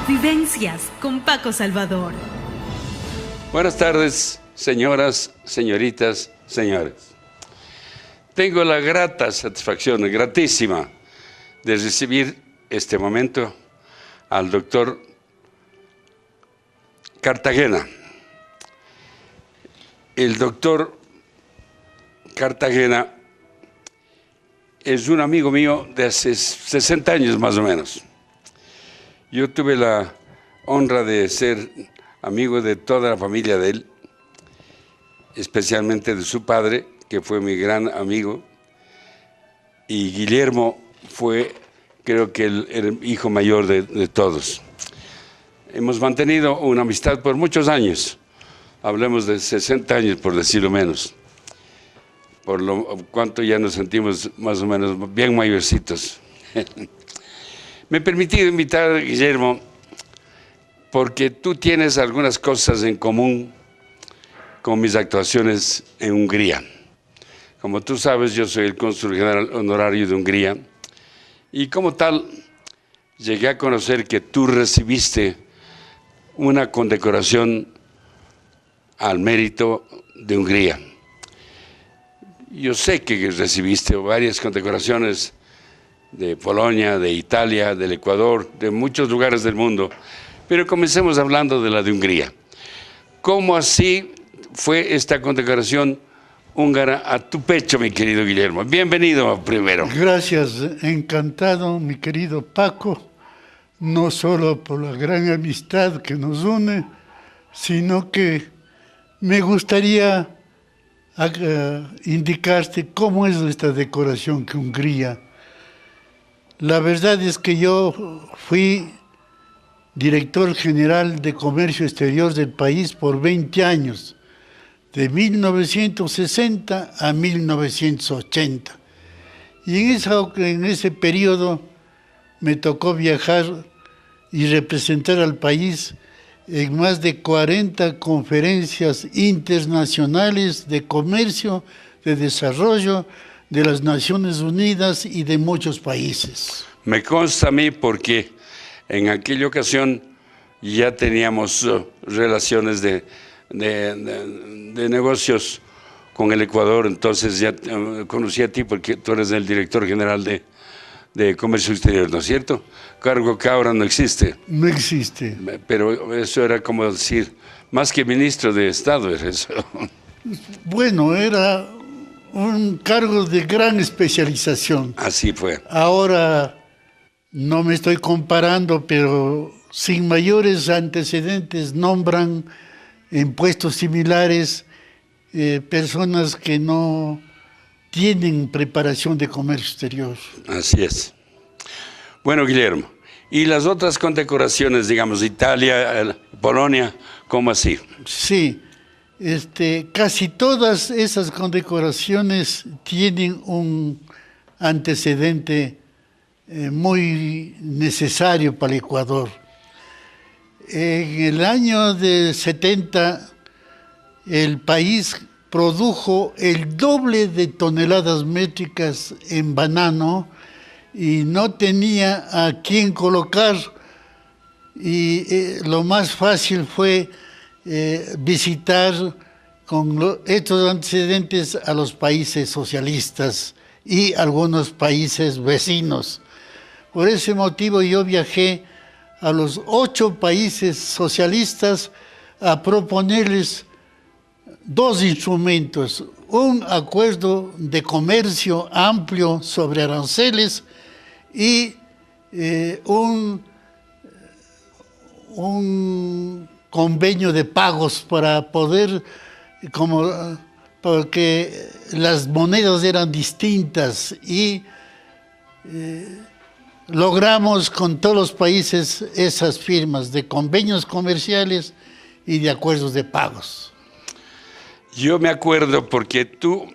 Vivencias con Paco Salvador. Buenas tardes, señoras, señoritas, señores. Tengo la grata satisfacción, gratísima, de recibir este momento al doctor Cartagena. El doctor Cartagena es un amigo mío de hace 60 años más o menos. Yo tuve la honra de ser amigo de toda la familia de él, especialmente de su padre, que fue mi gran amigo, y Guillermo fue, creo que, el hijo mayor de todos. Hemos mantenido una amistad por muchos años, hablemos de 60 años, por decirlo menos, por lo cuanto ya nos sentimos más o menos bien mayorcitos. Me he permitido invitar a Guillermo porque tú tienes algunas cosas en común con mis actuaciones en Hungría. Como tú sabes, yo soy el cónsul general honorario de Hungría y como tal llegué a conocer que tú recibiste una condecoración al mérito de Hungría. Yo sé que recibiste varias condecoraciones de Polonia, de Italia, del Ecuador, de muchos lugares del mundo, pero comencemos hablando de la de Hungría. ¿Cómo así fue esta condecoración húngara a tu pecho, mi querido Guillermo? Bienvenido primero. Gracias, encantado, mi querido Paco, no solo por la gran amistad que nos une, sino que me gustaría indicarte cómo es esta decoración que Hungría. La verdad es que yo fui director general de Comercio Exterior del país por 20 años, de 1960 a 1980. Y en ese periodo me tocó viajar y representar al país en más de 40 conferencias internacionales de comercio, de desarrollo, de las Naciones Unidas y de muchos países. Me consta a mí porque en aquella ocasión ya teníamos relaciones de negocios con el Ecuador, entonces ya conocí a ti porque tú eres el director general de Comercio Exterior, ¿no es cierto? Cargo que ahora no existe. No existe. Pero eso era como decir, más que ministro de Estado era eso. Bueno, era un cargo de gran especialización. Así fue. Ahora no me estoy comparando, pero sin mayores antecedentes nombran en puestos similares personas que no tienen preparación de comercio exterior. Así es. Bueno, Guillermo, ¿y las otras condecoraciones, digamos, Italia, Polonia, cómo así? Sí. Casi todas esas condecoraciones tienen un antecedente muy necesario para el Ecuador. En el año de 70, el país produjo el doble de toneladas métricas en banano y no tenía a quién colocar. Y lo más fácil fue visitar con estos antecedentes a los países socialistas y algunos países vecinos. Por ese motivo yo viajé a los 8 países socialistas a proponerles 2 instrumentos: un acuerdo de comercio amplio sobre aranceles y un convenio de pagos para poder, porque las monedas eran distintas y logramos con todos los países esas firmas de convenios comerciales y de acuerdos de pagos. Yo me acuerdo porque tú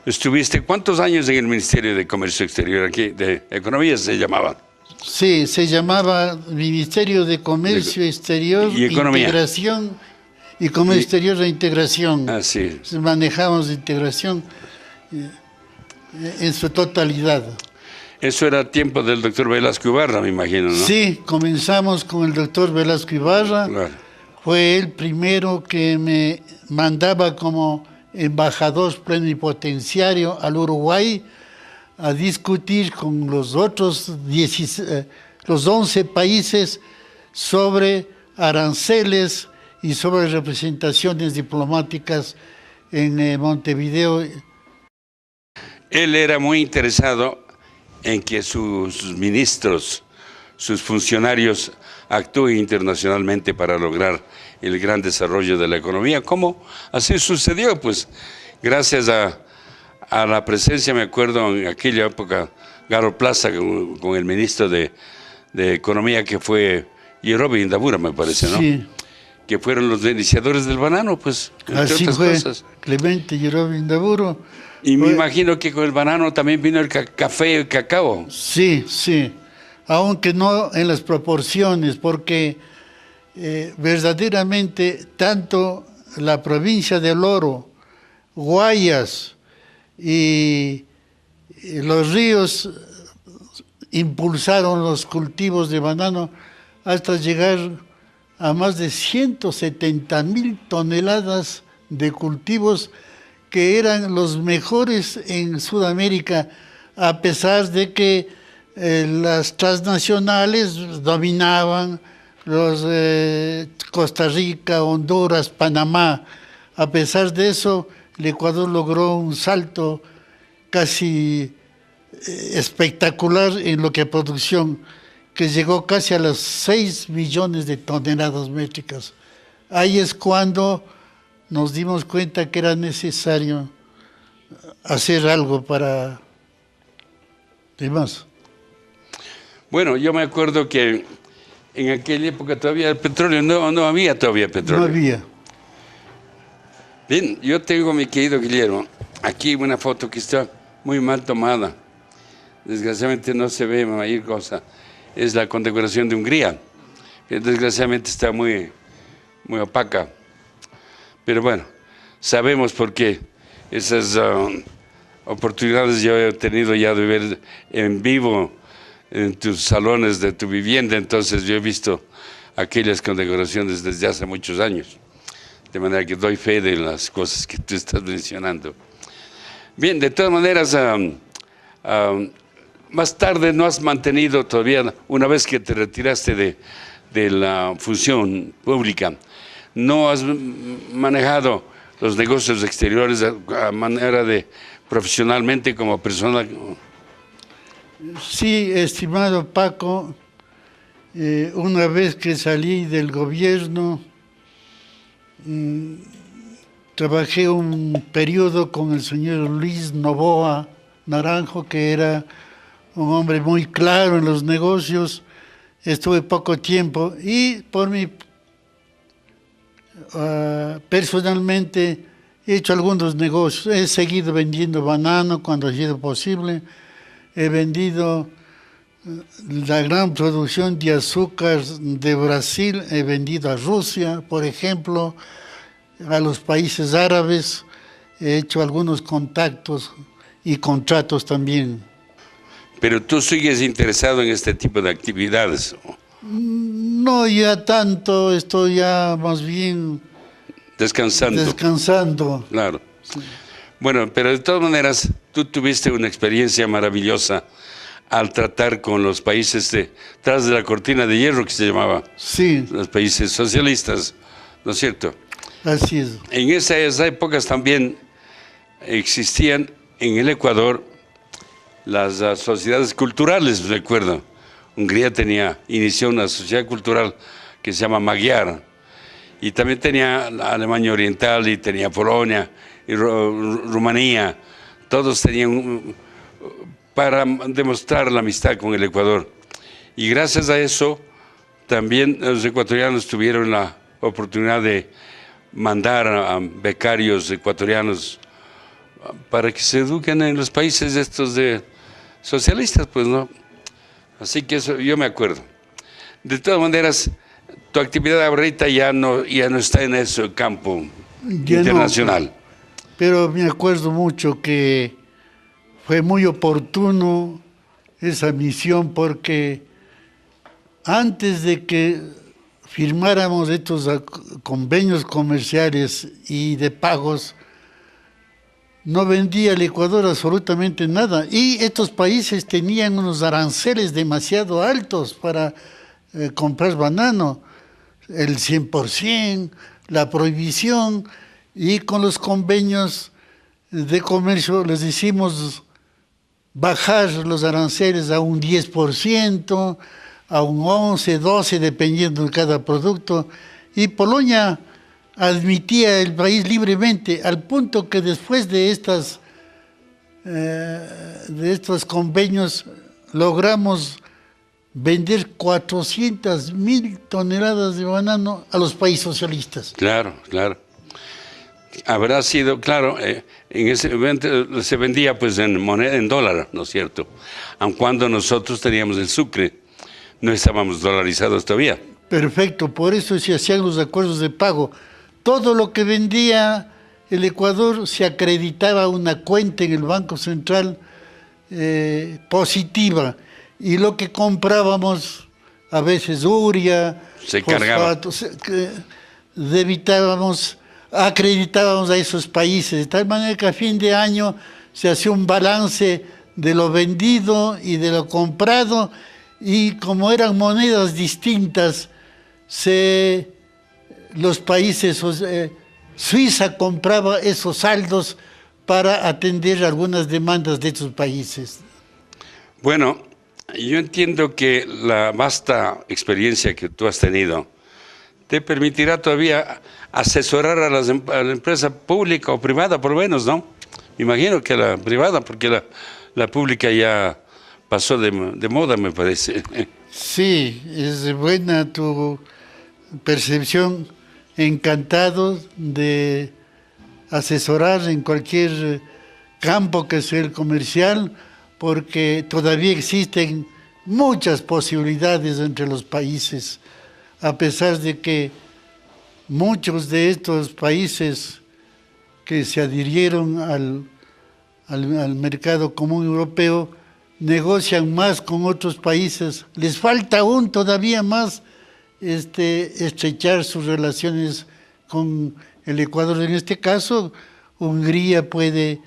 estuviste, ¿cuántos años en el Ministerio de Comercio Exterior aquí? De Economía se llamaba. Sí, se llamaba Ministerio de Comercio Exterior, y Economía. Integración y Comercio Exterior e Integración. Así. Manejamos integración en su totalidad. Eso era tiempo del doctor Velasco Ibarra, me imagino, ¿no? Sí, comenzamos con el doctor Velasco Ibarra. Claro. Fue el primero que me mandaba como embajador plenipotenciario al Uruguay a discutir con los otros los 11 países sobre aranceles y sobre representaciones diplomáticas en Montevideo. Él era muy interesado en que sus ministros, sus funcionarios actúen internacionalmente para lograr el gran desarrollo de la economía. ¿Cómo así sucedió? Pues gracias a la presencia, me acuerdo en aquella época, Garo Plaza con el ministro de Economía que fue Yerobi Indabura, me parece, ¿no? Sí. Que fueron los iniciadores del banano, pues, entre Así otras fue, cosas. Clemente Yerobi Indaburo. Y me imagino que con el banano también vino el café y el cacao. Sí, sí, aunque no en las proporciones, porque verdaderamente tanto la provincia del Oro, Guayas y los ríos impulsaron los cultivos de banano hasta llegar a más de 170.000 toneladas de cultivos que eran los mejores en Sudamérica, a pesar de que las transnacionales dominaban los Costa Rica, Honduras, Panamá. A pesar de eso, el Ecuador logró un salto casi espectacular en lo que a producción, que llegó casi a las 6 millones de toneladas métricas. Ahí es cuando nos dimos cuenta que era necesario hacer algo para demás. Bueno, yo me acuerdo que en aquella época todavía el petróleo, no había todavía petróleo. No había. Bien, yo tengo, mi querido Guillermo, aquí una foto que está muy mal tomada. Desgraciadamente no se ve mayor cosa. Es la condecoración de Hungría, que desgraciadamente está muy opaca. Pero bueno, sabemos por qué esas oportunidades yo he tenido ya de ver en vivo en tus salones de tu vivienda, entonces yo he visto aquellas condecoraciones desde hace muchos años. De manera que doy fe de las cosas que tú estás mencionando. Bien, de todas maneras, más tarde no has mantenido todavía, una vez que te retiraste de la función pública, no has manejado los negocios exteriores a manera de profesionalmente como persona. Sí, estimado Paco, una vez que salí del gobierno, trabajé un periodo con el señor Luis Novoa Naranjo, que era un hombre muy claro en los negocios. Estuve poco tiempo y por mi personalmente he hecho algunos negocios. He seguido vendiendo banano cuando ha sido posible. He vendido la gran producción de azúcar de Brasil, he vendido a Rusia, por ejemplo, a los países árabes. He hecho algunos contactos y contratos también. Pero tú sigues interesado en este tipo de actividades. No ya tanto, estoy ya más bien descansando. Claro. Sí. Bueno, pero de todas maneras, tú tuviste una experiencia maravillosa al tratar con los países tras de la cortina de hierro, que se llamaba. Sí. Los países socialistas, ¿no es cierto? Así es. En esas épocas también existían en el Ecuador las sociedades culturales, recuerdo. Hungría inició una sociedad cultural que se llama Magyar, y también tenía la Alemania Oriental, y tenía Polonia, y Rumanía. Todos tenían para demostrar la amistad con el Ecuador. Y gracias a eso, también los ecuatorianos tuvieron la oportunidad de mandar a becarios ecuatorianos para que se eduquen en los países estos de socialistas, pues, ¿no? Así que eso yo me acuerdo. De todas maneras, tu actividad ahorita ya no está en ese campo ya internacional. No, pero me acuerdo mucho que fue muy oportuno esa misión, porque antes de que firmáramos estos convenios comerciales y de pagos, no vendía el Ecuador absolutamente nada. Y estos países tenían unos aranceles demasiado altos para comprar banano, el 100%, la prohibición, y con los convenios de comercio les hicimos bajar los aranceles a un 10%, a un 11, 12, dependiendo de cada producto. Y Polonia admitía el país libremente, al punto que después de estos convenios logramos vender 400.000 toneladas de banano a los países socialistas. Claro, claro. Habrá sido, claro, en ese momento se vendía pues en moneda, en dólar, ¿no es cierto? Aun cuando nosotros teníamos el sucre, no estábamos dolarizados todavía. Perfecto, por eso se hacían los acuerdos de pago. Todo lo que vendía el Ecuador se acreditaba a una cuenta en el Banco Central positiva, y lo que comprábamos, a veces urea, se cargaba, acreditábamos a esos países, de tal manera que a fin de año se hacía un balance de lo vendido y de lo comprado, y como eran monedas distintas, los países, Suiza compraba esos saldos para atender algunas demandas de estos países. Bueno, yo entiendo que la vasta experiencia que tú has tenido te permitirá todavía asesorar a la empresa pública o privada, por lo menos, ¿no? Me imagino que la privada, porque la pública ya pasó de moda, me parece. Sí, es buena tu percepción. Encantado de asesorar en cualquier campo que sea el comercial, porque todavía existen muchas posibilidades entre los países, a pesar de que muchos de estos países que se adhirieron al mercado común europeo negocian más con otros países. Les falta aún todavía más estrechar sus relaciones con el Ecuador. En este caso, Hungría puede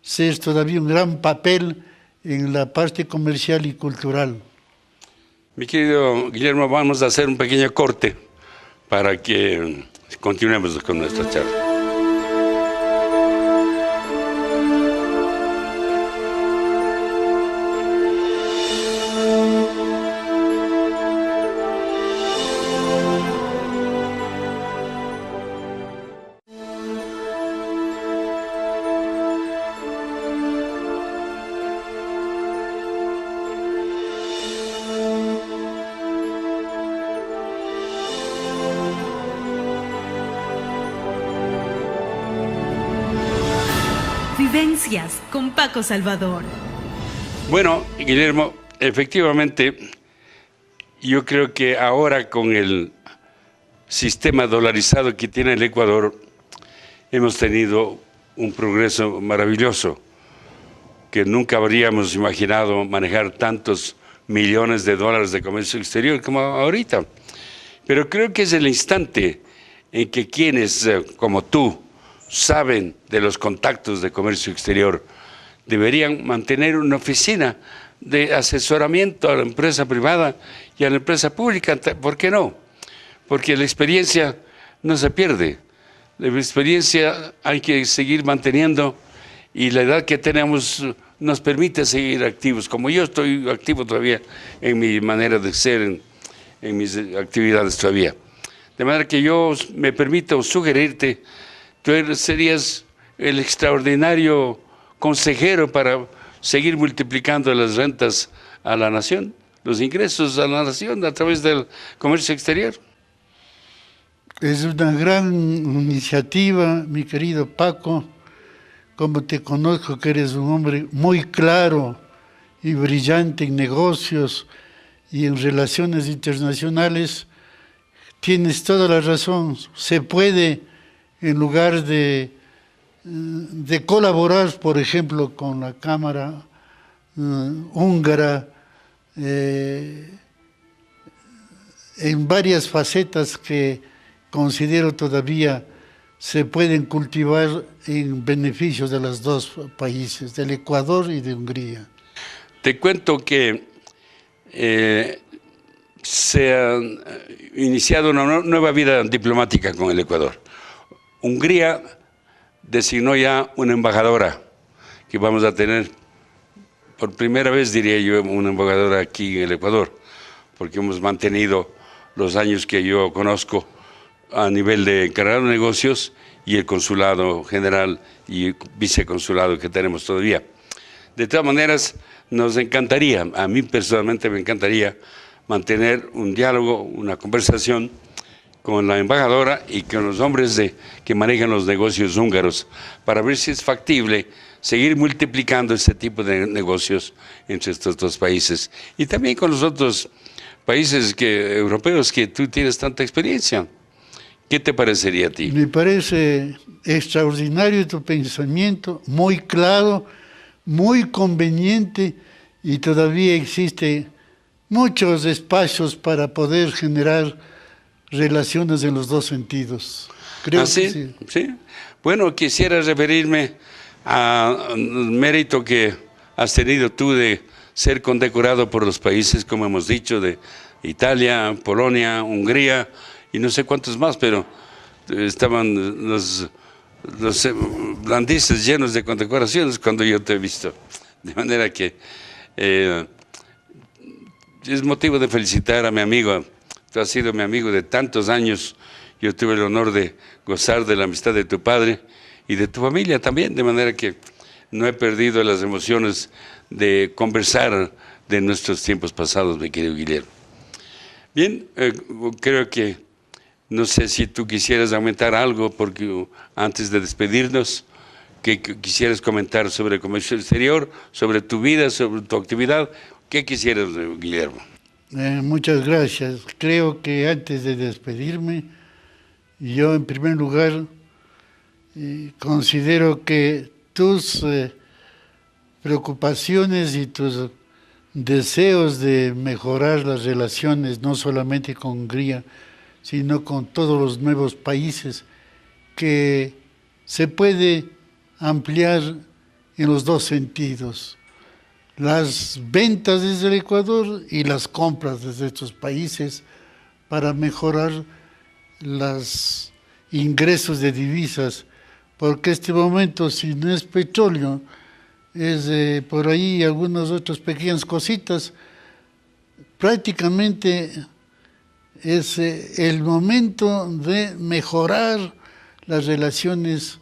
ser todavía un gran papel en la parte comercial y cultural. Mi querido Guillermo, vamos a hacer un pequeño corte para que continuemos con nuestra charla. Vivencias con Paco Salvador. Bueno, Guillermo, efectivamente, yo creo que ahora con el sistema dolarizado que tiene el Ecuador, hemos tenido un progreso maravilloso, que nunca habríamos imaginado manejar tantos millones de dólares de comercio exterior como ahorita. Pero creo que es el instante en que quienes, como tú, saben de los contactos de comercio exterior, deberían mantener una oficina de asesoramiento a la empresa privada y a la empresa pública. ¿Por qué no? Porque la experiencia no se pierde. La experiencia hay que seguir manteniendo, y la edad que tenemos nos permite seguir activos. Como yo estoy activo todavía en mi manera de ser, en mis actividades todavía. De manera que yo me permito sugerirte, tú serías el extraordinario consejero para seguir multiplicando las rentas a la nación, los ingresos a la nación a través del comercio exterior. Es una gran iniciativa, mi querido Paco. Como te conozco, que eres un hombre muy claro y brillante en negocios y en relaciones internacionales, tienes toda la razón. Se puede, en lugar de colaborar, por ejemplo, con la Cámara húngara en varias facetas que considero todavía se pueden cultivar en beneficio de los dos países, del Ecuador y de Hungría. Te cuento que se ha iniciado una nueva vida diplomática con el Ecuador. Hungría designó ya una embajadora que vamos a tener por primera vez, diría yo, una embajadora aquí en el Ecuador, porque hemos mantenido los años que yo conozco a nivel de encargado de negocios y el consulado general y viceconsulado que tenemos todavía. De todas maneras, nos encantaría, a mí personalmente me encantaría mantener un diálogo, una conversación con la embajadora y con los hombres que manejan los negocios húngaros para ver si es factible seguir multiplicando este tipo de negocios entre estos dos países y también con los otros países europeos que tú tienes tanta experiencia. ¿Qué te parecería a ti? Me parece extraordinario tu pensamiento, muy claro, muy conveniente, y todavía existe muchos espacios para poder generar relaciones en los dos sentidos. Creo que sí. ¿Sí? Bueno, quisiera referirme al mérito que has tenido tú de ser condecorado por los países, como hemos dicho, de Italia, Polonia, Hungría y no sé cuántos más, pero estaban los blandices llenos de condecoraciones cuando yo te he visto. De manera que es motivo de felicitar a mi amigo. Tú has sido mi amigo de tantos años. Yo tuve el honor de gozar de la amistad de tu padre y de tu familia también, de manera que no he perdido las emociones de conversar de nuestros tiempos pasados, mi querido Guillermo. Bien, creo que no sé si tú quisieras aumentar algo, porque antes de despedirnos, que quisieras comentar sobre el comercio exterior, sobre tu vida, sobre tu actividad. ¿Qué quisieras, Guillermo? Muchas gracias. Creo que antes de despedirme, yo en primer lugar considero que tus preocupaciones y tus deseos de mejorar las relaciones, no solamente con Hungría, sino con todos los nuevos países, que se puede ampliar en los dos sentidos: las ventas desde el Ecuador y las compras desde estos países, para mejorar los ingresos de divisas, porque este momento, si no es petróleo, es por ahí algunas otras pequeñas cositas. Prácticamente es el momento de mejorar las relaciones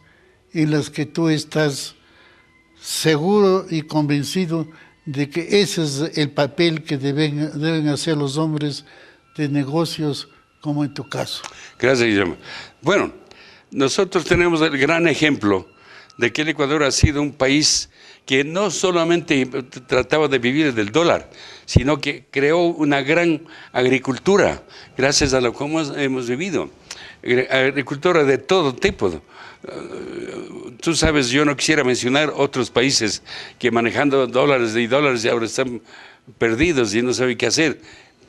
en las que tú estás seguro y convencido de que ese es el papel que deben hacer los hombres de negocios, como en tu caso. Gracias, Guillermo. Bueno, nosotros tenemos el gran ejemplo de que el Ecuador ha sido un país que no solamente trataba de vivir del dólar, sino que creó una gran agricultura, gracias a lo que hemos vivido. Agricultura de todo tipo. Tú sabes, yo no quisiera mencionar otros países que manejando dólares y dólares y ahora están perdidos y no saben qué hacer.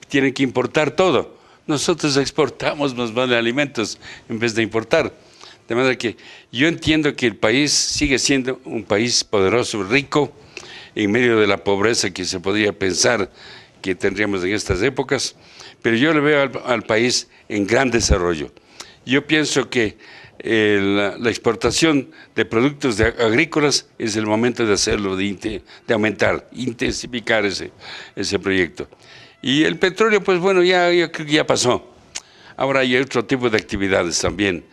Tienen que importar todo. Nosotros exportamos más vale alimentos en vez de importar. De manera que yo entiendo que el país sigue siendo un país poderoso, rico, en medio de la pobreza que se podría pensar que tendríamos en estas épocas, pero yo le veo al país en gran desarrollo. Yo pienso que la exportación de productos agrícolas es el momento de hacerlo, de aumentar, intensificar ese proyecto. Y el petróleo, pues bueno, yo creo que ya pasó. Ahora hay otro tipo de actividades también.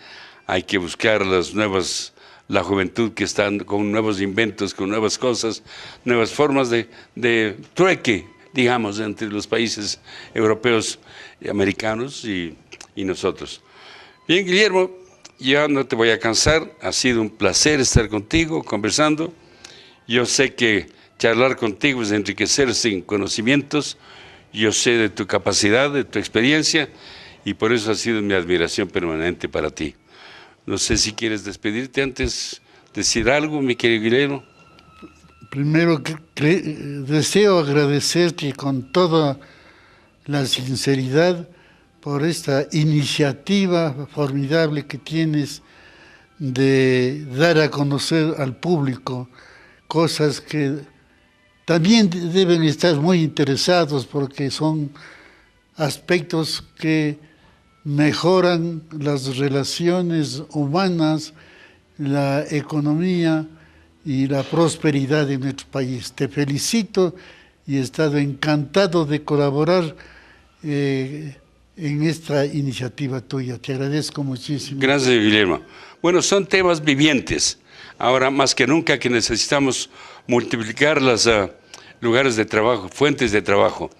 Hay que buscar la juventud que están con nuevos inventos, con nuevas cosas, nuevas formas de trueque, digamos, entre los países europeos, americanos y nosotros. Bien, Guillermo, ya no te voy a cansar. Ha sido un placer estar contigo, conversando. Yo sé que charlar contigo es enriquecerse en conocimientos. Yo sé de tu capacidad, de tu experiencia, y por eso ha sido mi admiración permanente para ti. No sé si quieres despedirte antes, decir algo, mi querido Guillermo. Primero deseo agradecerte con toda la sinceridad por esta iniciativa formidable que tienes de dar a conocer al público cosas que también deben estar muy interesados porque son aspectos que mejoran las relaciones humanas, la economía y la prosperidad de nuestro país. Te felicito y he estado encantado de colaborar en esta iniciativa tuya. Te agradezco muchísimo. Gracias, Guillermo. Bueno, son temas vivientes. Ahora más que nunca que necesitamos multiplicar los lugares de trabajo, fuentes de trabajo.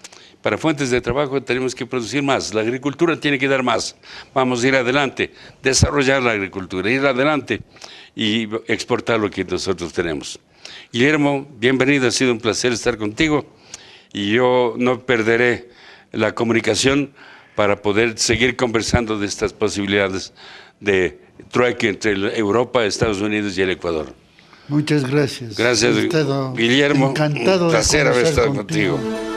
Para fuentes de trabajo tenemos que producir más. La agricultura tiene que dar más. Vamos a ir adelante, desarrollar la agricultura, ir adelante y exportar lo que nosotros tenemos. Guillermo, bienvenido, ha sido un placer estar contigo y yo no perderé la comunicación para poder seguir conversando de estas posibilidades de trueque entre Europa, Estados Unidos y el Ecuador. Muchas gracias. Gracias, Guillermo. Encantado un placer haber estado contigo. contigo.